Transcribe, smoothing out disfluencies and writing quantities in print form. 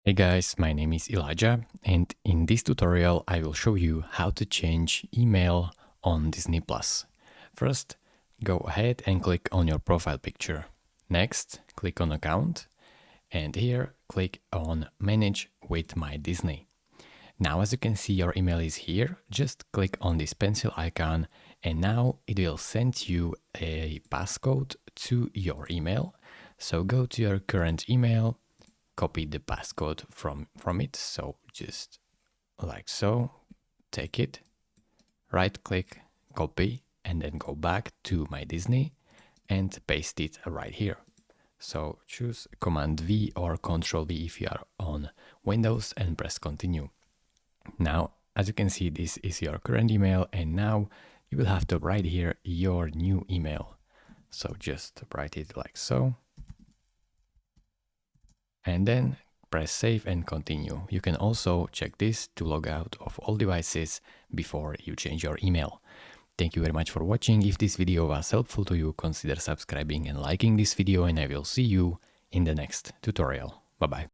Hey guys, my name is Elijah, and in this tutorial I will show you how to change email on Disney Plus. First, go ahead and click on your profile picture. Next, click on Account, and here click on Manage with My Disney. Now as you can see, your email is here. Just click on this pencil icon, and now it will send you a passcode to your email. So go to your current email, copy the passcode from it, so just like so, take it, right click, copy, and then go back to My Disney and paste it right here. So choose Command V or Control V if you are on Windows and press continue. Now as you can see, this is your current email, and now you will have to write here your new email. So just write it like so, and then press save and continue. You can also check this to log out of all devices before you change your email. Thank you very much for watching. If this video was helpful to you, consider subscribing and liking this video, and I will see you in the next tutorial. Bye bye.